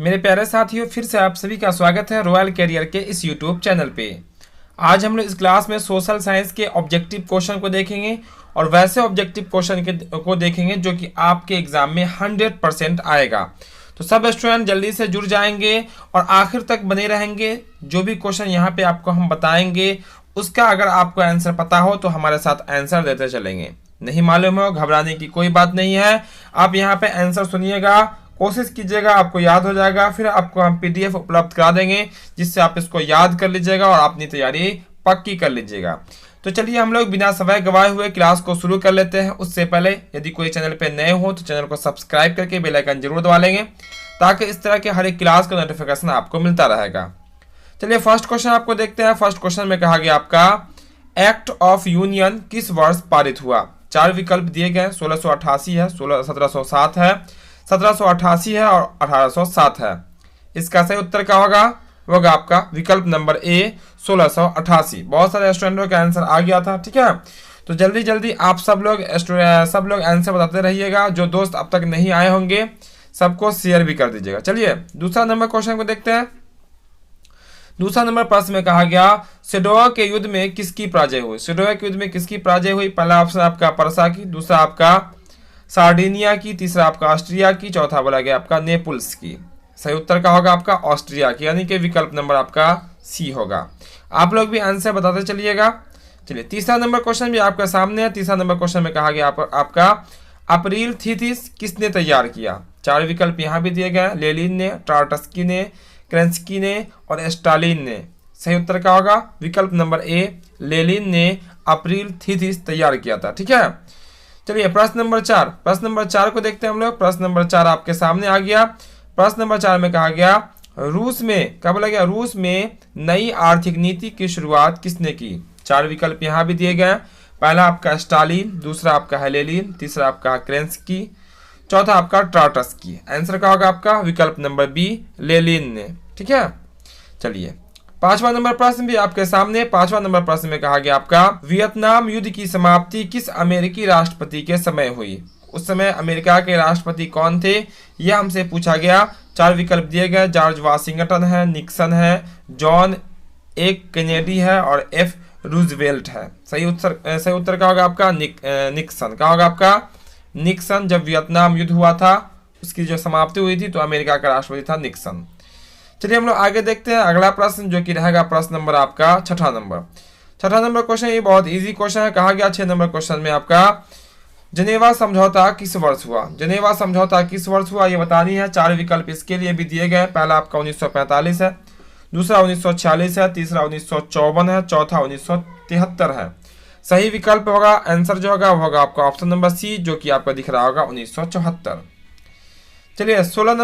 मेरे प्यारे साथियों, फिर से आप सभी का स्वागत है रॉयल कैरियर के इस यूट्यूब चैनल पे। आज हम लोग इस क्लास में सोशल साइंस के ऑब्जेक्टिव क्वेश्चन को देखेंगे और वैसे ऑब्जेक्टिव क्वेश्चन को देखेंगे जो कि आपके एग्जाम में 100% आएगा। तो सब स्टूडेंट जल्दी से जुड़ जाएंगे और आखिर तक बने रहेंगे। जो भी क्वेश्चन यहाँ पे आपको हम बताएंगे उसका अगर आपको आंसर पता हो तो हमारे साथ आंसर देते चलेंगे। नहीं मालूम हो, घबराने की कोई बात नहीं है। आप यहाँ पे आंसर सुनिएगा, कोशिश कीजिएगा, आपको याद हो जाएगा। फिर आपको हम पीडीएफ उपलब्ध करा देंगे जिससे आप इसको याद कर लीजिएगा और अपनी तैयारी पक्की कर लीजिएगा। तो चलिए हम लोग बिना समय गवाए हुए क्लास को शुरू कर लेते हैं। उससे पहले यदि कोई चैनल पे नए हो तो चैनल को सब्सक्राइब करके बेल आइकन जरूर दबा लेंगे ताकि इस तरह के हर एक क्लास का नोटिफिकेशन आपको मिलता रहेगा। चलिए फर्स्ट क्वेश्चन आपको देखते हैं। फर्स्ट क्वेश्चन में कहा गया आपका एक्ट ऑफ यूनियन किस वर्ष पारित हुआ। चार विकल्प दिए गए, 1688 है, 1707 है, 1788 है और 1807 है। इसका सही उत्तर क्या होगा आपका विकल्प नंबर ए 1688। बहुत सारे स्टूडेंटों का आंसर आ गया था, ठीक है। तो जल्दी जल्दी आप सब लोग आंसर बताते रहिएगा। जो दोस्त अब तक नहीं आए होंगे सबको शेयर भी कर दीजिएगा। चलिए दूसरा नंबर क्वेश्चन को देखते हैं। दूसरा नंबर प्रश्न में कहा गया सेडोवा के युद्ध में किसकी पराजय हुई। सेडोवा के युद्ध में किसकी पराजय हुई। पहला ऑप्शन आपका परसा की, दूसरा आपका सार्डिनिया की, तीसरा आपका ऑस्ट्रिया की, चौथा बोला गया आपका नेपल्स की। सही उत्तर का होगा आपका ऑस्ट्रिया की, यानी कि विकल्प नंबर आपका सी होगा। आप लोग भी आंसर बताते चलिएगा। चलिए तीसरा नंबर क्वेश्चन भी आपके सामने है। तीसरा नंबर क्वेश्चन में कहा गया आपका अप्रैल थीसिस किसने तैयार किया। चार विकल्प यहाँ भी दिए गए, लेनिन ने, ट्राटस्की ने, क्रेंस्की ने और स्टालिन ने। सही उत्तर का होगा विकल्प नंबर ए, लेनिन ने अप्रैल थीसिस तैयार किया था, ठीक है। चलिए प्रश्न नंबर 4 को देखते हैं हम लोग। प्रश्न नंबर 4 आपके सामने आ गया। प्रश्न नंबर 4 में कहा गया रूस में, क्या बोला गया, रूस में नई आर्थिक नीति की शुरुआत किसने की। चार विकल्प यहाँ भी दिए गए, पहला आपका स्टालिन, दूसरा आपका है लेनिन, तीसरा आपका क्रेंस्की, चौथा आपका ट्राटस्की। आंसर क्या होगा आपका विकल्प नंबर बी, लेनिन ने, ठीक है। चलिए पांचवा नंबर प्रश्न भी आपके सामने। पांचवा नंबर प्रश्न में कहा गया आपका वियतनाम युद्ध की समाप्ति किस अमेरिकी राष्ट्रपति के समय हुई। उस समय अमेरिका के राष्ट्रपति कौन थे यह हमसे पूछा गया। चार विकल्प दिए गए, जॉर्ज वाशिंगटन है, निक्सन है, जॉन ए कैनेडी है और एफ रूजवेल्ट है। सही उत्तर का होगा आपका निक्सन का होगा आपका निक्सन। जब वियतनाम युद्ध हुआ था उसकी जो समाप्ति हुई थी तो अमेरिका का राष्ट्रपति था निक्सन। चलिए हम लोग आगे देखते हैं अगला प्रश्न जो कि रहेगा प्रश्न नंबर आपका छठा नंबर क्वेश्चन। ये बहुत इजी क्वेश्चन है। कहा गया 6 नंबर क्वेश्चन में आपका जनेवा समझौता किस वर्ष हुआ। जनेवा समझौता किस वर्ष हुआ ये बतानी है। चार विकल्प इसके लिए भी दिए गए, पहला आपका 1945 है, दूसरा 1946 है, तीसरा 1954 है, चौथा 1973 है। सही विकल्प होगा, आंसर जो होगा वो होगा आपका ऑप्शन नंबर सी जो कि आपको दिख रहा होगा 1974। चलिए 7वां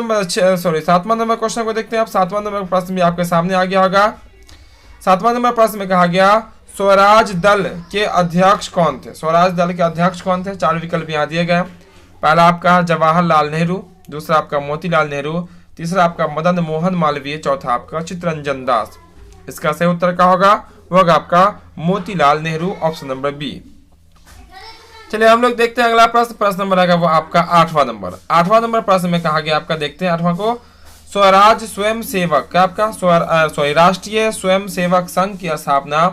नंबर क्वेश्चन को देखते हैं आप। 7वां नंबर प्रश्न भी आपके सामने आ गया होगा। 7वां नंबर प्रश्न में कहा गया स्वराज दल के अध्यक्ष कौन थे। स्वराज दल के अध्यक्ष कौन थे। चार विकल्प यहाँ दिए गए, पहला आपका जवाहरलाल नेहरू, दूसरा आपका मोतीलाल नेहरू, तीसरा आपका मदन मोहन मालवीय, चौथा आपका चित्तरंजन दास। इसका सही उत्तर क्या होगा वो होगा आपका Motilal Nehru, option number B. चलिए हम लोग देखते हैं अगला प्रश्न। प्रश्न नंबर आएगा वो आपका 8वां नंबर प्रश्न में कहा गया आपका, देखते हैं 8वां को, स्वराज स्वयं सेवक का आपका राष्ट्रीय स्वयं सेवक संघ की स्थापना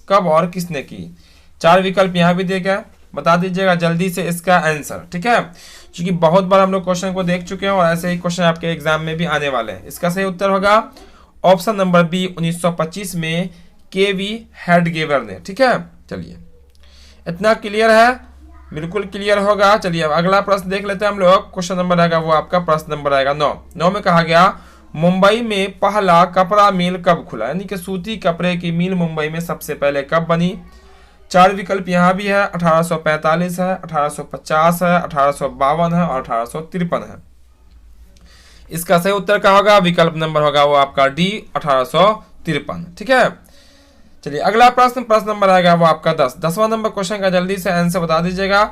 कब और किसने की। चार विकल्प यहाँ भी दिए गए, बता दीजिएगा जल्दी से इसका आंसर, ठीक है, क्योंकि बहुत बार हम लोग क्वेश्चन को देख चुके हैं और ऐसे ही क्वेश्चन आपके एग्जाम में भी आने वाले हैं। इसका सही उत्तर होगा ऑप्शन नंबर बी, 1925 में केवी हेडगेवर ने, ठीक है। चलिए इतना क्लियर है, बिल्कुल क्लियर होगा। चलिए अब अगला प्रश्न देख लेते हैं हम लोग। क्वेश्चन नंबर आएगा वो आपका प्रश्न नंबर आएगा 9 में कहा गया मुंबई में पहला कपड़ा मिल कब खुला, यानी कि सूती कपड़े की मिल मुंबई में सबसे पहले कब बनी। चार विकल्प यहाँ भी है, 1845 है, 1850 है, 1852 है और 1853 है। इसका सही उत्तर क्या होगा विकल्प नंबर होगा वो आपका डी, 1853, ठीक है। चलिए अगला प्रश्न नंबर आएगा वो आपका 10वां नंबर क्वेश्चन का जल्दी से आंसर बता दीजिएगा।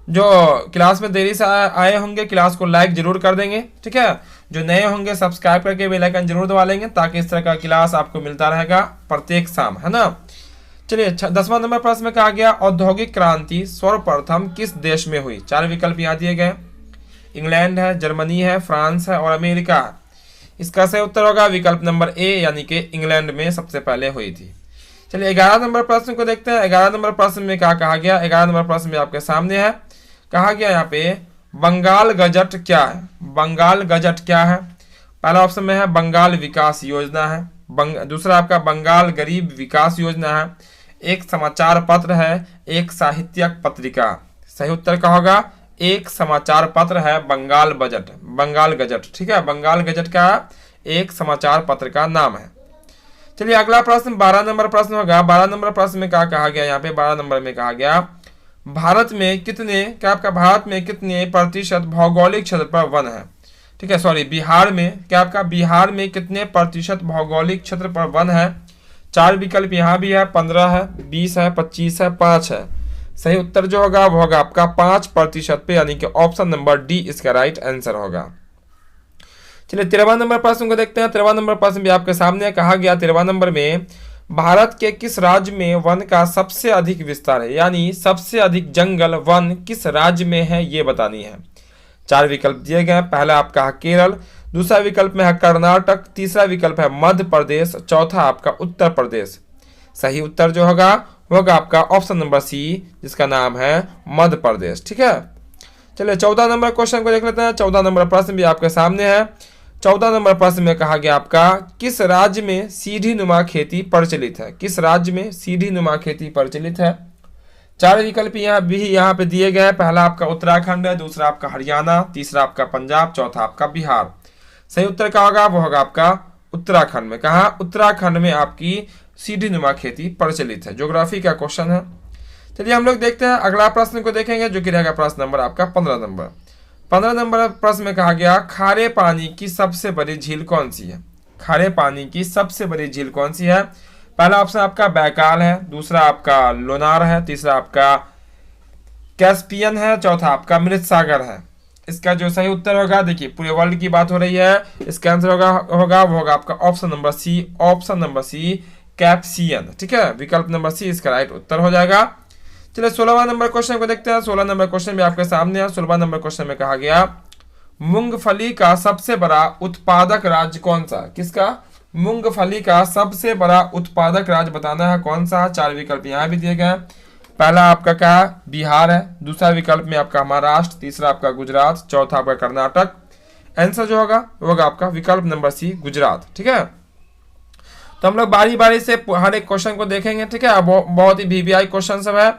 जो क्लास में देरी से आए होंगे क्लास को लाइक जरूर कर देंगे, ठीक है। जो नए होंगे सब्सक्राइब करके बेल आइकन जरूर दबा लेंगे ताकि इस तरह का क्लास आपको मिलता रहेगा प्रत्येक शाम, है ना। चलिए 10वां नंबर प्रश्न में कहा गया औद्योगिक क्रांति सर्वप्रथम किस देश में हुई। चार विकल्प यहाँ दिए गए, इंग्लैंड है, जर्मनी है, फ्रांस है और अमेरिका है। इसका सही उत्तर होगा विकल्प नंबर ए, यानी कि इंग्लैंड में सबसे पहले हुई थी। चलिए 11 नंबर प्रश्न को देखते हैं। 11 नंबर प्रश्न में क्या कहा गया? 11 नंबर प्रश्न में आपके सामने है, कहा गया यहाँ पे बंगाल गजट क्या है? बंगाल गजट क्या है? पहला ऑप्शन में है बंगाल विकास योजना है, दूसरा आपका बंगाल गरीब विकास योजना है, एक समाचार पत्र है, एक साहित्यिक पत्रिका। सही उत्तर क्या होगा? एक समाचार पत्र है बंगाल बजट, बंगाल गजट। ठीक है, बंगाल गजट का एक समाचार पत्र का नाम है। चलिए अगला प्रश्न 12 नंबर प्रश्न होगा। 12 नंबर प्रश्न में क्या कहा गया? यहाँ पे 12 नंबर में कहा गया भारत में कितने, क्या आपका भारत में कितने प्रतिशत भौगोलिक क्षेत्र पर वन है? ठीक है, सॉरी, बिहार में, क्या आपका बिहार में कितने प्रतिशत भौगोलिक क्षेत्र पर वन है? 4 विकल्प यहाँ भी है, 15 है, 20 है, 25 है, 5 है। सही उत्तर जो होगा वो होगा आपका 5% पे, यानी कि ऑप्शन नंबर डी इसका राइट आंसर होगा। चलिए 13 नंबर प्रश्न को देखते हैं। 13 नंबर प्रश्न भी आपके सामने कहा गया 13 नंबर में भारत के किस राज्य में वन का सबसे अधिक विस्तार है? यानी सबसे अधिक जंगल वन किस राज्य में है, ये बतानी है। 4 विकल्प दिए गए हैं। पहला आपका है केरल, दूसरा विकल्प में है कर्नाटक, तीसरा विकल्प है मध्य प्रदेश, चौथा आपका उत्तर प्रदेश। सही उत्तर जो होगा आपका ऑप्शन नंबर सी, जिसका नाम है मध्य प्रदेश। ठीक है, चलिए 14 नंबर क्वेश्चन को देख लेते हैं। 14 नंबर प्रश्न भी आपके सामने है। 14 नंबर प्रश्न में कहा गया आपका किस राज्य में सीढ़ी नुमा खेती प्रचलित है? किस राज्य में सीढ़ी नुमा खेती प्रचलित है? 4 विकल्प यहाँ पे दिए गए हैं। पहला आपका उत्तराखंड है, दूसरा आपका हरियाणा, तीसरा आपका पंजाब, चौथा आपका बिहार। सही उत्तर क्या होगा? वो होगा आपका उत्तराखंड में। कहा? उत्तराखंड में आपकी सीढ़ी नुमा खेती प्रचलित है। ज्योग्राफी का क्वेश्चन है। चलिए हम लोग देखते हैं अगला प्रश्न को देखेंगे, जो कि रहेगा प्रश्न नंबर आपका 15 नंबर। 15 नंबर प्रश्न में कहा गया खारे पानी की सबसे बड़ी झील कौन सी है? खारे पानी की सबसे बड़ी झील कौन सी है? पहला ऑप्शन आपका बैकाल है, दूसरा आपका लोनार है, तीसरा आपका कैस्पियन है, चौथा आपका मृत सागर है। इसका जो सही उत्तर होगा, देखिए पूरे वर्ल्ड की बात हो रही है, इसका आंसर होगा आपका option number C, option number C Caspian. ठीक है, विकल्प नंबर सी इसका राइट उत्तर हो जाएगा। चलिए 16वां नंबर क्वेश्चन को देखते हैं। 16 नंबर क्वेश्चन भी आपके सामने है। 16वां नंबर क्वेश्चन में कहा गया मूंगफली का सबसे बड़ा उत्पादक राज्य कौन सा? किसका? मूंगफली का सबसे बड़ा उत्पादक राज्य बताना है कौन सा? 4 विकल्प यहाँ भी दिए गए। पहला आपका क्या? बिहार है, दूसरा विकल्प में आपका महाराष्ट्र, तीसरा आपका गुजरात, चौथा आपका कर्नाटक। आंसर जो होगा आपका विकल्प नंबर सी गुजरात। ठीक है, तो हम लोग बारी बारी से हर एक क्वेश्चन को देखेंगे। ठीक है, बहुत ही वीवीआई क्वेश्चन सब है,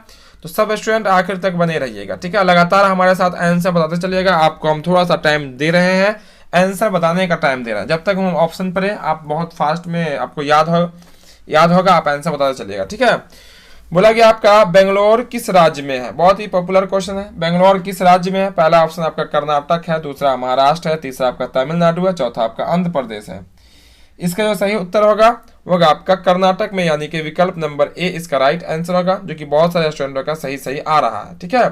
तो सब स्टूडेंट आखिर तक बने रहिएगा। ठीक है, लगातार हमारे साथ आंसर बताते चलिएगा। आपको हम थोड़ा सा टाइम दे रहे हैं, आंसर बताने का टाइम दे रहे हैं। जब तक हम ऑप्शन पर है, आप बहुत फास्ट में आपको याद होगा, आप आंसर बताते चलिएगा। ठीक है, बोला गया आपका बेंगलोर किस राज्य में है? बहुत ही पॉपुलर क्वेश्चन है। बेंगलोर किस राज्य में है? पहला ऑप्शन आपका कर्नाटक है, दूसरा महाराष्ट्र है, तीसरा आपका तमिलनाडु है, चौथा आपका आंध्र प्रदेश है। इसका जो सही उत्तर होगा आपका कर्नाटक में, यानी कि विकल्प नंबर ए इसका राइट आंसर होगा, जो कि बहुत सारे स्टूडेंटों का सही आ रहा है। ठीक है,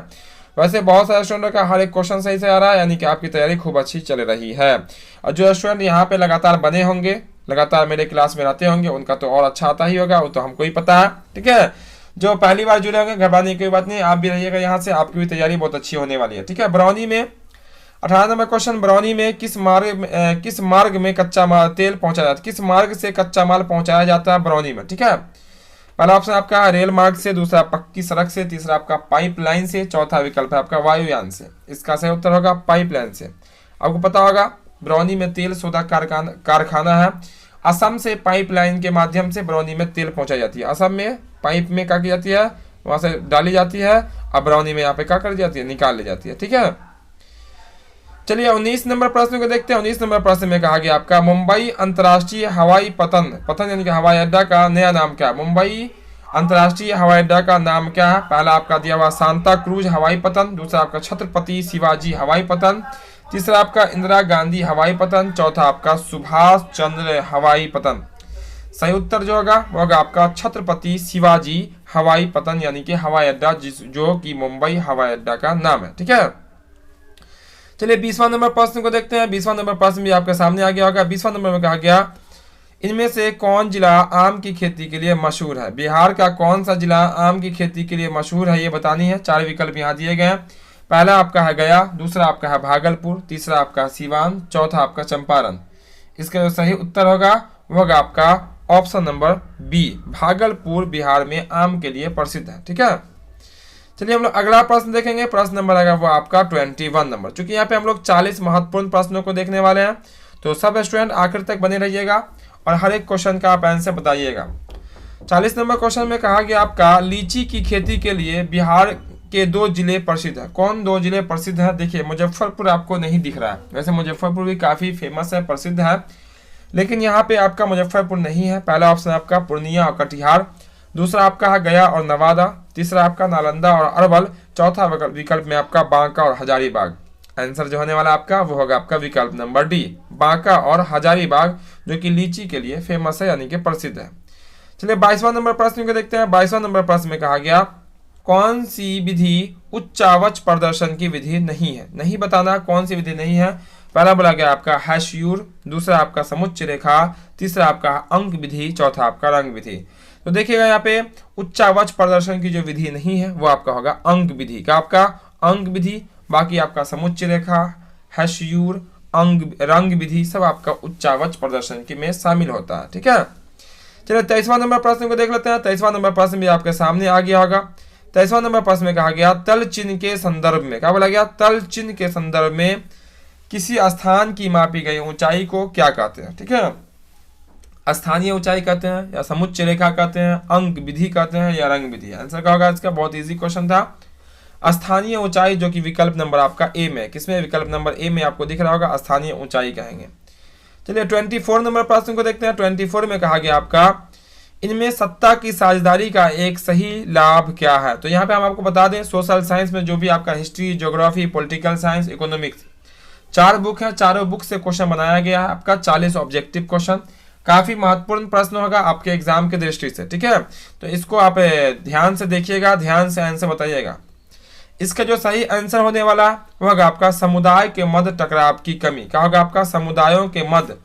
वैसे बहुत सारे स्टूडेंटों का हर एक क्वेश्चन सही से आ रहा है, यानी कि आपकी तैयारी खूब अच्छी चल रही है। और जो स्टूडेंट यहाँ पे लगातार बने होंगे, लगातार मेरे क्लास में रहते होंगे, उनका तो और अच्छा आता ही होगा, वो तो हमको ही पता है। ठीक है, जो पहली बार जुड़े होंगे घबराने की कोई बात नहीं, आप भी रहिएगा यहाँ से, आपकी भी तैयारी बहुत अच्छी होने वाली है। ठीक है, बरौनी में 18 नंबर क्वेश्चन, बरौनी में किस मार्ग में कच्चा माल तेल पहुंचाया जाता है? किस मार्ग से कच्चा माल पहुंचाया जाता है बरौनी में? ठीक है, पहला ऑप्शन आपका रेल मार्ग से, दूसरा पक्की सड़क से, तीसरा आपका पाइपलाइन से, चौथा विकल्प है आपका वायुयान से। इसका सही उत्तर होगा पाइपलाइन से। आपको पता होगा बरौनी में तेल शोधक कारखाना है। असम से पाइपलाइन के माध्यम से बरौनी में तेल पहुंचाई जाती है। असम में पाइप में क्या की जाती है, वहां से डाली जाती है, अब बरौनी में यहाँ पे क्या कर जाती है, निकाल ली जाती है। ठीक है, चलिए 19 नंबर प्रश्न को देखते हैं। 19 नंबर प्रश्न में कहा गया आपका मुंबई अंतर्राष्ट्रीय हवाई पतन यानी कि हवाई अड्डा का नया नाम क्या है? मुंबई अंतर्राष्ट्रीय हवाई अड्डा का नाम क्या है? पहला आपका दिया हुआ सांता क्रूज हवाई पतन, दूसरा आपका छत्रपति शिवाजी हवाई पतन, तीसरा आपका इंदिरा गांधी हवाई पतन, चौथा आपका सुभाष चंद्र हवाई पतन। सही उत्तर जो होगा आपका छत्रपति शिवाजी हवाई पतन, यानी कि हवाई अड्डा जो कि मुंबई हवाई अड्डा का नाम है। ठीक है, चलिए 20वां नंबर प्रश्न को देखते हैं। 20वां नंबर प्रश्न भी आपके सामने आ गया होगा। 20वां नंबर में कहा गया इनमें से कौन जिला आम की खेती के लिए मशहूर है? बिहार का कौन सा जिला आम की खेती के लिए मशहूर है, ये बतानी है। 4 विकल्प यहाँ दिए गए हैं। पहला आपका है गया, दूसरा आपका है भागलपुर, तीसरा आपका सिवान, चौथा आपका चंपारण। इसका जो सही उत्तर होगा वो होगा आपका option number B, Bhagalpur Bihar में आम के लिए प्रसिद्ध है। ठीक है, चलिए हम लोग अगला प्रश्न देखेंगे। प्रश्न नंबर आएगा वो आपका 21 नंबर। चूंकि यहाँ पे हम लोग 40 महत्वपूर्ण प्रश्नों को देखने वाले हैं, तो सब स्टूडेंट आखिर तक बने रहिएगा और हर एक क्वेश्चन का आप आंसर बताइएगा। 40 नंबर क्वेश्चन में कहा गया आपका लीची की खेती के लिए बिहार के 2 जिले प्रसिद्ध है। कौन 2 जिले प्रसिद्ध है? देखिए मुजफ्फरपुर आपको नहीं दिख रहा है, वैसे मुजफ्फरपुर भी काफी फेमस है, प्रसिद्ध है, लेकिन यहाँ पे आपका मुजफ्फरपुर नहीं है। पहला ऑप्शन आपका पूर्णिया और कटिहार, दूसरा आपका है गया और नवादा, तीसरा आपका नालंदा और अरवल, चौथा विकल्प में आपका बांका और हजारीबाग। आंसर जो होने वाला आपका वो होगा आपका विकल्प नंबर डी, बांका और हजारीबाग, जो कि लीची के लिए फेमस है यानी कि प्रसिद्ध है। चलिए 22वां नंबर प्रश्न को देखते हैं। 22वां नंबर प्रश्न में कहा गया कौन सी विधि उच्चावच प्रदर्शन की विधि नहीं है? नहीं बताना कौन सी विधि नहीं है। पहला बोला गया आपका हैशयूर, दूसरा आपका समुच्च रेखा, तीसरा आपका अंक विधि, चौथा आपका रंग विधि। तो देखिएगा यहाँ पे उच्चावच प्रदर्शन की जो विधि नहीं है वो आपका होगा अंक विधि का, आपका अंक विधि। बाकी आपका समुच्च रेखा, हैशयूर, अंग, रंग विधि सब आपका उच्चावच प्रदर्शन के में शामिल होता है। ठीक है, चलिए 23वां नंबर प्रश्न को देख लेते हैं। 23वां नंबर प्रश्न भी आपके सामने आ गया होगा। 23वां नंबर प्रश्न में कहा गया तल चिन्ह के संदर्भ में, क्या बोला गया? तल चिन्ह के संदर्भ में किसी स्थान की मापी गई ऊंचाई को क्या कहते हैं? ठीक है, स्थानीय ऊंचाई कहते हैं या समुच्च रेखा कहते हैं, अंक विधि कहते हैं या रंग विधि। आंसर क्या होगा इसका? बहुत इजी क्वेश्चन था, स्थानीय ऊंचाई, जो कि विकल्प नंबर आपका ए में, किसमें? विकल्प नंबर ए में आपको दिख रहा होगा, स्थानीय ऊंचाई कहेंगे। चलिए 24 नंबर प्रश्न को देखते हैं। 24 में कहा गया आपका इनमें सत्ता की साझेदारी का एक सही लाभ क्या है? तो यहाँ पे हम आपको बता दें सोशल साइंस में जो भी आपका history, geography, political science, economics 4 book है, चारों बुक से क्वेश्चन बनाया गया है आपका 40 ऑब्जेक्टिव क्वेश्चन। काफी महत्वपूर्ण प्रश्न होगा आपके एग्जाम के दृष्टि से। ठीक है, तो इसको आप ध्यान से देखिएगा, ध्यान से आंसर बताइएगा। इसका जो सही आंसर होने वाला वो होगा आपका समुदाय के मध्य टकराव की कमी। क्या होगा आपका? समुदायों के मध्य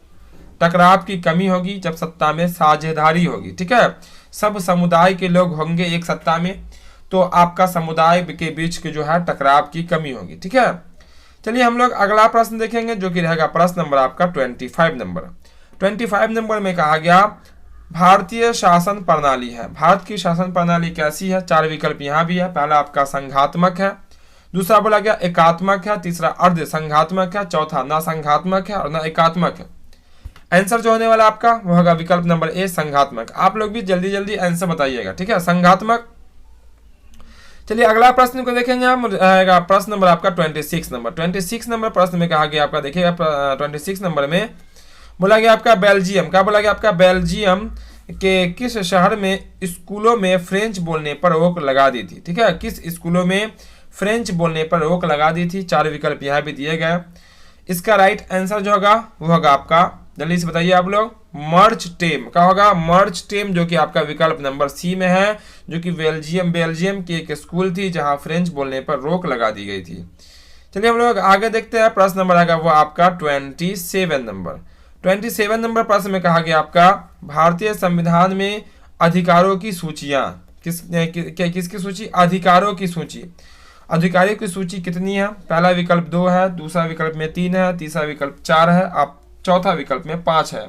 टकराव की कमी होगी जब सत्ता में साझेदारी होगी। ठीक है, सब समुदाय के लोग होंगे एक सत्ता में, तो आपका समुदाय के बीच के जो है टकराव की कमी होगी। ठीक है, चलिए हम लोग अगला प्रश्न देखेंगे जो कि रहेगा प्रश्न नंबर आपका 25 नंबर। 25 नंबर में कहा गया भारतीय शासन प्रणाली है, भारत की शासन प्रणाली कैसी है? 4 विकल्प यहाँ भी है। पहला आपका संघात्मक है, दूसरा बोला गया एकात्मक है, तीसरा अर्ध संघात्मक है, चौथा न संघात्मक है और न एकात्मक है। आंसर जो होने वाला आपका वो होगा विकल्प नंबर ए, संघात्मक। आप लोग भी जल्दी जल्दी आंसर बताइएगा। ठीक है, संघात्मक। चलिए अगला प्रश्न को देखेंगे हम, प्रश्न नंबर आपका 26 नंबर। 26 नंबर प्रश्न में कहा गया आपका, देखिएगा 26 नंबर में बोला गया आपका बेल्जियम, क्या बोला गया आपका? बेल्जियम के किस शहर में स्कूलों में फ्रेंच बोलने पर रोक लगा दी थी? ठीक है, किस स्कूलों में फ्रेंच बोलने पर रोक लगा दी थी? 4 विकल्प यहाँ भी दिए गए। इसका राइट आंसर जो होगा वो होगा आपका, जल्दी से बताइए आप लोग, मर्च टेम। क्या होगा? मर्च टेम, जो कि आपका विकल्प नंबर सी में है, जो कि बेल्जियम की एक स्कूल थी जहां फ्रेंच बोलने पर रोक लगा दी गई थी। चलिए हम लोग आगे देखते हैं। प्रश्न नंबर आएगा वो आपका 27 नंबर। 27 नंबर प्रश्न में कहा गया आपका भारतीय संविधान में अधिकारों की सूचियां, किसकी सूची? अधिकारों की सूची। अधिकारियों की सूची कितनी है? पहला विकल्प 2 है, दूसरा विकल्प में 3 है, तीसरा विकल्प 4 है, आप चौथा विकल्प में 5 है।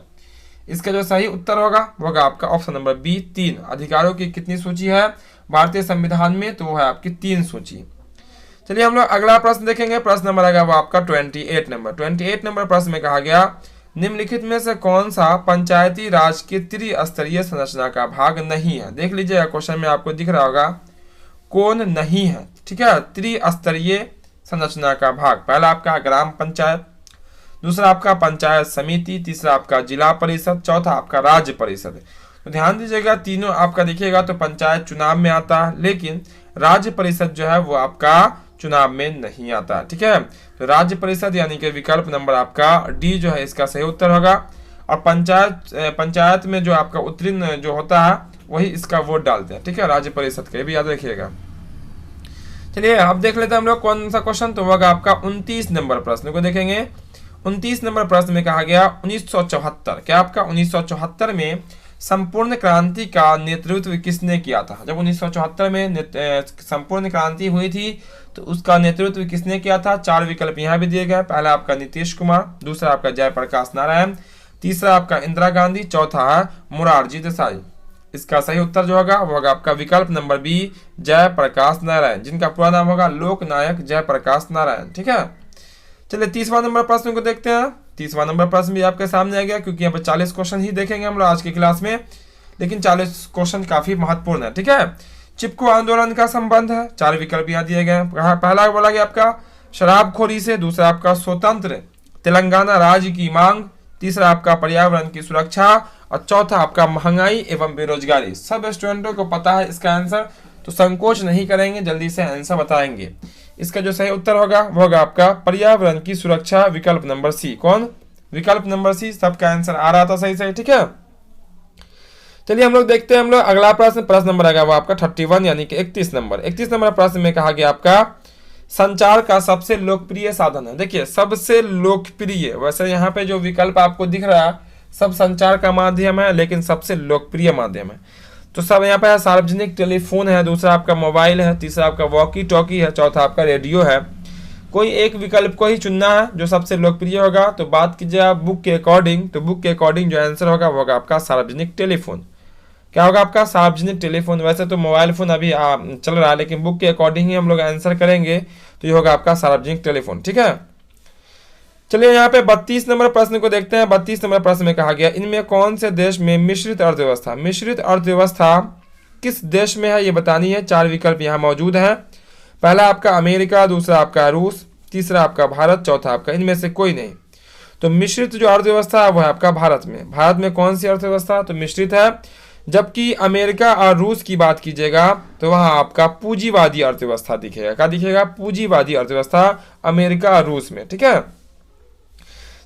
इसका जो सही उत्तर होगा वो होगा आपका ऑप्शन नंबर बी, 3। अधिकारों की कितनी सूची है भारतीय संविधान में? तो वो है आपकी 3 सूची। चलिए हम लोग अगला प्रश्न देखेंगे। प्रश्न नंबर आएगा वो आपका 28 नंबर। 28 नंबर प्रश्न में कहा गया निम्नलिखित में से कौन सा पंचायती राज की त्रिस्तरीय संरचना का भाग नहीं है? देख लीजिएगा क्वेश्चन में आपको दिख रहा होगा कौन नहीं है। ठीक है, त्रिस्तरीय संरचना का भाग। पहला आपका ग्राम पंचायत, दूसरा आपका पंचायत समिति, तीसरा आपका जिला परिषद, चौथा आपका राज्य परिषद। तो ध्यान दीजिएगा तीनों आपका देखिएगा तो पंचायत चुनाव में आता है, लेकिन राज्य परिषद जो है वो आपका चुनाव में नहीं आता। ठीक है, तो राज्य परिषद यानी कि विकल्प नंबर आपका डी जो है इसका सही उत्तर होगा। और पंचायत में जो आपका उत्तीर्ण जो होता है वही इसका वोट डालते हैं। ठीक है, राज्य परिषद का भी याद रखिएगा। चलिए अब देख लेते हैं हम लोग कौन सा क्वेश्चन, तो होगा आपका 29 नंबर प्रश्न को देखेंगे। 29 नंबर प्रश्न में कहा गया 1974, क्या आपका 1974 में संपूर्ण क्रांति का नेतृत्व किसने किया था? जब 1974 में संपूर्ण क्रांति हुई थी तो उसका नेतृत्व किसने किया था? 4 विकल्प यहाँ भी दिए गए। पहला आपका नीतीश कुमार, दूसरा आपका जयप्रकाश नारायण, तीसरा आपका इंदिरा गांधी, चौथा है मोरारजी देसाई। इसका सही उत्तर जो होगा वो होगा आपका विकल्प नंबर बी, जयप्रकाश नारायण, जिनका पूरा नाम होगा लोकनायक जयप्रकाश नारायण। ठीक है, चलिए तीसरा नंबर प्रश्न को देखते हैं। तीसरा नंबर प्रश्न भी आपके सामने आ गया, क्योंकि यहाँ पर 40 क्वेश्चन ही देखेंगे हम लोग आज की क्लास में, लेकिन 40 क्वेश्चन काफी महत्वपूर्ण है। ठीक है, चिपको आंदोलन का संबंध है, 4 विकल्प यहाँ दिए गए हैं। पहला बोला गया आपका शराबखोरी से, दूसरा आपका स्वतंत्र तेलंगाना राज्य की मांग, तीसरा आपका पर्यावरण की सुरक्षा और चौथा आपका महंगाई एवं बेरोजगारी। सब स्टूडेंटों को पता है इसका आंसर, तो संकोच नहीं करेंगे, जल्दी से आंसर बताएंगे। इसका जो सही उत्तर होगा वो होगा आपका पर्यावरण की सुरक्षा, विकल्प नंबर सी। कौन? विकल्प नंबर सी। सबका आंसर आ रहा था सही सही। ठीक है, चलिए हम लोग देखते हैं हम लोग अगला प्रश्न। प्रश्न नंबर आएगा वो आपका 31 यानी कि 31 नंबर। 31 नंबर प्रश्न में कहा गया आपका संचार का सबसे लोकप्रिय साधन है। देखिए सबसे लोकप्रिय, वैसे यहाँ पे जो विकल्प आपको दिख रहा है सब संचार का माध्यम है, लेकिन सबसे लोकप्रिय माध्यम है तो सब यहाँ पे है सार्वजनिक टेलीफोन है, दूसरा आपका मोबाइल है, तीसरा आपका वॉकी टॉकी है, चौथा आपका रेडियो है। कोई एक विकल्प को ही चुनना है जो सबसे लोकप्रिय होगा। तो बात कीजिए आप बुक के अकॉर्डिंग, तो बुक के अकॉर्डिंग जो आंसर होगा वो होगा आपका सार्वजनिक टेलीफोन। क्या होगा आपका? सार्वजनिक टेलीफोन। वैसे तो मोबाइल फोन अभी चल रहा है, लेकिन बुक के अकॉर्डिंग ही हम लोग आंसर करेंगे, तो ये होगा आपका सार्वजनिक टेलीफोन। ठीक है, चलिए यहाँ पे 32 नंबर प्रश्न को देखते हैं। 32 नंबर प्रश्न में कहा गया इनमें कौन से देश में मिश्रित अर्थव्यवस्था, मिश्रित अर्थव्यवस्था किस देश में है ये बतानी है। 4 विकल्प यहाँ मौजूद है। पहला आपका अमेरिका, दूसरा आपका रूस, तीसरा आपका भारत, चौथा आपका इनमें से कोई नहीं। तो मिश्रित जो अर्थव्यवस्था है वो है आपका भारत में। भारत में कौन सी अर्थव्यवस्था? तो मिश्रित है। जबकि अमेरिका और रूस की बात कीजिएगा तो वहां आपका पूंजीवादी अर्थव्यवस्था दिखेगा। क्या दिखेगा? पूंजीवादी अर्थव्यवस्था अमेरिका और रूस में। ठीक है,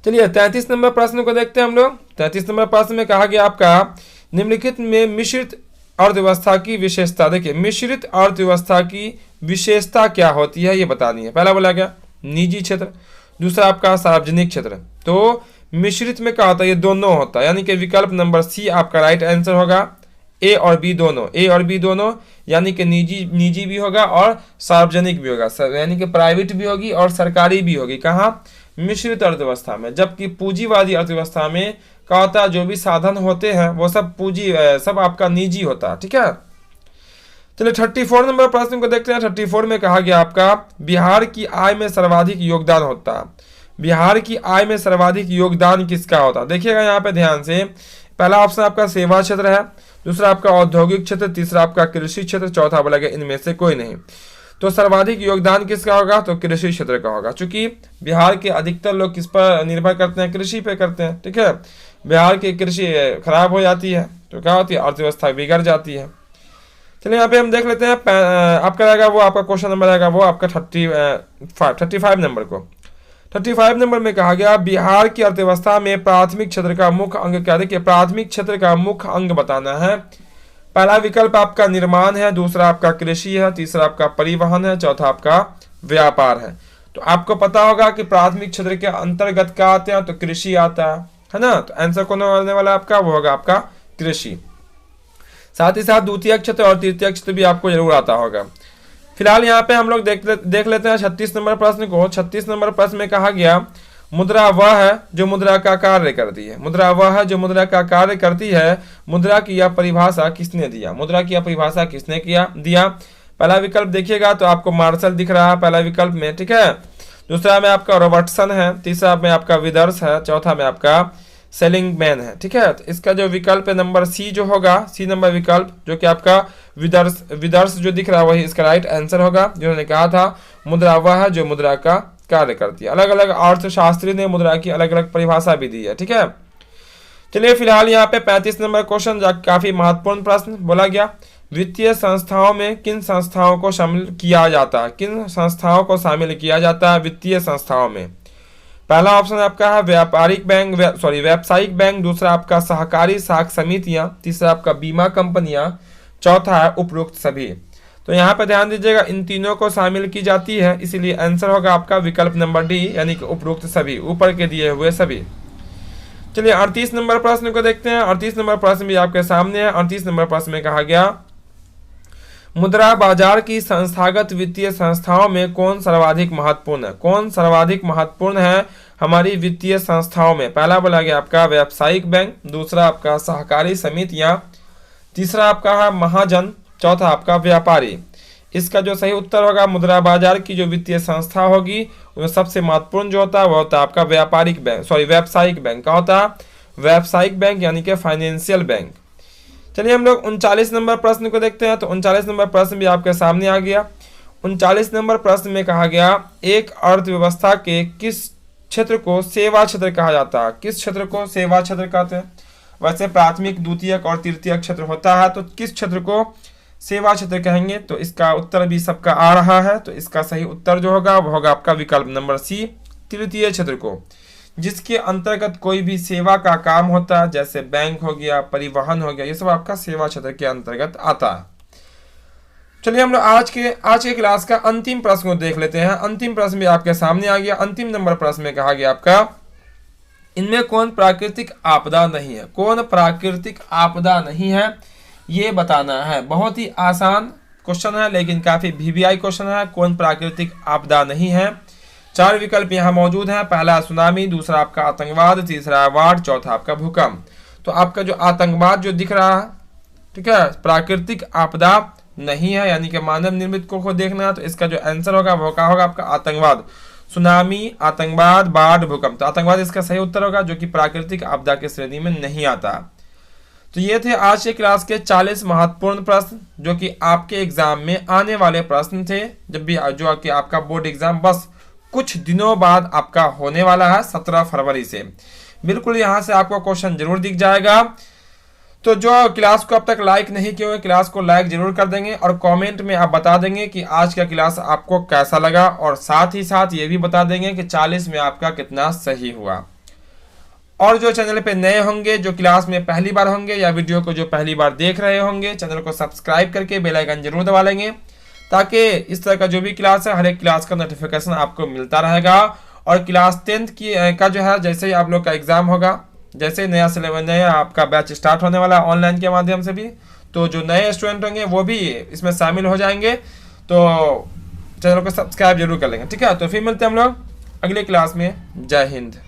चलिए 33 नंबर प्रश्न को देखते हैं हम लोग। 33 नंबर प्रश्न में कहा गया आपका निम्नलिखित में मिश्रित अर्थव्यवस्था की विशेषता। देखिए मिश्रित अर्थव्यवस्था की विशेषता क्या होती है ये बतानी है। पहला बोला गया निजी क्षेत्र, दूसरा आपका सार्वजनिक क्षेत्र। तो मिश्रित में क्या होता है? ये दोनों होता है, यानी कि विकल्प नंबर सी आपका राइट आंसर होगा। ए और बी दोनों, ए और बी दोनों, यानी कि निजी भी होगा और सार्वजनिक भी होगा, यानी कि प्राइवेट भी होगी और सरकारी भी होगी। कहाँ? मिश्रित अर्थव्यवस्था में। जबकि पूंजीवादी अर्थव्यवस्था में क्या होता है? जो भी साधन होते हैं वो सब सब आपका निजी होता है। ठीक है, चलिए 34 नंबर प्रश्न को देखते हैं। 34 में कहा गया आपका बिहार की आय में सर्वाधिक योगदान होता है। बिहार की आय में सर्वाधिक योगदान किसका होता है? देखिएगा यहाँ पे ध्यान से। पहला ऑप्शन आपका सेवा क्षेत्र है, दूसरा आपका औद्योगिक क्षेत्र, तीसरा आपका कृषि क्षेत्र, चौथा बोला गया इनमें से कोई नहीं। तो सर्वाधिक योगदान किसका होगा? तो कृषि क्षेत्र का होगा, क्योंकि बिहार के अधिकतर लोग किस पर निर्भर करते हैं? कृषि पे करते हैं। ठीक है, बिहार की कृषि खराब हो जाती है तो क्या होती है? अर्थव्यवस्था बिगड़ जाती है। चलिए यहाँ पे हम देख लेते हैं आपका रहेगा वो आपका क्वेश्चन नंबर रहेगा वो आपका 35 नंबर को। 35 नंबर में कहा गया बिहार की अर्थव्यवस्था में प्राथमिक क्षेत्र का मुख्य अंग क्या? देखिए प्राथमिक क्षेत्र का मुख्य अंग बताना है। पहला विकल्प आपका निर्माण है, दूसरा आपका कृषि है, तीसरा आपका परिवहन है, चौथा आपका व्यापार है। तो आपको पता होगा कि प्राथमिक क्षेत्र के अंतर्गत क्या आते हैं? तो कृषि आता है ना। तो आंसर कौन होने वाला आपका? वो होगा आपका कृषि। साथ ही साथ द्वितीय क्षेत्र और तृतीय क्षेत्र भी आपको जरूर आता होगा। फिलहाल यहाँ पे हम लोग देख लेते हैं 36 नंबर प्रश्न को। 36 नंबर प्रश्न में कहा गया मुद्रा वह है जो मुद्रा का कार्य करती है। मुद्रा वह है जो मुद्रा का कार्य करती है। मुद्रा की यह परिभाषा किसने दिया? मुद्रा की यह परिभाषा किसने दिया? पहला विकल्प देखिएगा तो आपको मार्शल दिख रहा है पहला विकल्प में। ठीक है, दूसरा में आपका रॉबर्टसन है, तीसरा में आपका विदर्स है, चौथा में आपका सेलिंगमैन है। ठीक है, तो इसका जो विकल्प नंबर सी जो होगा, सी नंबर विकल्प जो कि आपका विदर्स जो दिख रहा है वही इसका राइट आंसर होगा। जिन्होंने कहा था मुद्रा वह है जो मुद्रा का कार्य करती है। अलग अलग अर्थशास्त्री ने मुद्रा की अलग अलग परिभाषा भी दी है। ठीक है, चलिए फिलहाल यहाँ पे 35 नंबर क्वेश्चन काफी महत्वपूर्ण प्रश्न बोला गया। वित्तीय संस्थाओं में किन संस्थाओं को शामिल किया जाता है? किन संस्थाओं को शामिल किया जाता है वित्तीय संस्थाओं में? पहला ऑप्शन आपका है व्यावसायिक बैंक, दूसरा आपका सहकारी साख समितियां, तीसरा आपका बीमा कंपनियां, चौथा है उपरोक्त सभी। तो यहाँ पे ध्यान दीजिएगा इन तीनों को शामिल की जाती है, इसीलिए आंसर होगा आपका विकल्प नंबर डी यानी कि उपरोक्त सभी, ऊपर के दिए हुए सभी। चलिए 38 नंबर प्रश्न को देखते हैं। 38 नंबर प्रश्न भी आपके सामने है। 38 नंबर प्रश्न में कहा गया मुद्रा बाजार की संस्थागत वित्तीय संस्थाओं में कौन सर्वाधिक महत्वपूर्ण है? कौन सर्वाधिक महत्वपूर्ण है हमारी वित्तीय संस्थाओं में? पहला बोला गया आपका व्यावसायिक बैंक, दूसरा आपका सहकारी समितियां, तीसरा आपका है महाजन, चौथा आपका व्यापारी। इसका जो सही उत्तर होगा, मुद्रा बाजार की जो वित्तीय संस्था होगी उसमें सबसे महत्वपूर्ण जो होता है वो होता है आपका व्यापारिक बैंक, सॉरी व्यावसायिक बैंक। क्या होता है? व्यावसायिक बैंक यानी कि फाइनेंशियल बैंक। चलिए हम लोग 39 नंबर प्रश्न को देखते हैं। तो 39 नंबर प्रश्न भी आपके सामने आ गया। 39 नंबर प्रश्न में कहा गया, एक अर्थव्यवस्था के किस क्षेत्र को सेवा क्षेत्र कहा जाता है? किस क्षेत्र को सेवा क्षेत्र कहते हैं? वैसे प्राथमिक, द्वितीयक और तृतीयक क्षेत्र होता है, तो किस क्षेत्र को सेवा क्षेत्र कहेंगे? तो इसका उत्तर भी सबका आ रहा है। तो इसका सही उत्तर जो होगा वो होगा आपका विकल्प नंबर सी, तृतीय क्षेत्र को, जिसके अंतर्गत कोई भी सेवा का काम होता है, जैसे बैंक हो गया, परिवहन हो गया, ये सब आपका सेवा क्षेत्र के अंतर्गत आता है। चलिए हम लोग आज के क्लास का अंतिम प्रश्न को देख लेते हैं। अंतिम प्रश्न भी आपके सामने आ गया। अंतिम नंबर प्रश्न में कहा गया आपका, इनमें कौन प्राकृतिक आपदा नहीं है? कौन प्राकृतिक आपदा नहीं है ये बताना है। बहुत ही आसान क्वेश्चन है लेकिन काफी वीवीआई क्वेश्चन है। कौन प्राकृतिक आपदा नहीं है? 4 विकल्प यहाँ मौजूद हैं। पहला सुनामी, दूसरा आपका आतंकवाद, तीसरा बाढ़, चौथा आपका भूकंप। तो आपका जो आतंकवाद जो दिख रहा है, ठीक है, प्राकृतिक आपदा नहीं है, यानी कि मानव निर्मित को देखना है। तो इसका जो आंसर होगा वो क्या होगा आपका? आतंकवाद। सुनामी, आतंकवाद, बाढ़, भूकंप। तो आतंकवाद इसका सही उत्तर होगा, जो कि प्राकृतिक आपदा की श्रेणी में नहीं आता। तो ये थे आज के क्लास के 40 महत्वपूर्ण प्रश्न, जो कि आपके एग्जाम में आने वाले प्रश्न थे। जब भी जो कि आपका बोर्ड एग्जाम बस कुछ दिनों बाद आपका होने वाला है, 17 फरवरी से। बिल्कुल यहाँ से आपको क्वेश्चन जरूर दिख जाएगा। तो जो क्लास को अब तक लाइक नहीं किए हुए, क्लास को लाइक जरूर कर देंगे और कमेंट में आप बता देंगे कि आज का क्लास आपको कैसा लगा, और साथ ही साथ ये भी बता देंगे कि 40 में आपका कितना सही हुआ। और जो चैनल पे नए होंगे, जो क्लास में पहली बार होंगे या वीडियो को जो पहली बार देख रहे होंगे, चैनल को सब्सक्राइब करके बेल आइकन जरूर दबा लेंगे, ताकि इस तरह का जो भी क्लास है हर एक क्लास का नोटिफिकेशन आपको मिलता रहेगा। और क्लास 10 का जो है, जैसे ही आप लोग का एग्जाम होगा, जैसे नया सिलेबस, नया आपका बैच स्टार्ट होने वाला है ऑनलाइन के माध्यम से भी, तो जो नए स्टूडेंट होंगे वो भी इसमें शामिल हो जाएंगे। तो चैनल को सब्सक्राइब जरूर कर लेंगे, ठीक है। तो फिर मिलते हैं हम लोग अगले क्लास में। जय हिंद।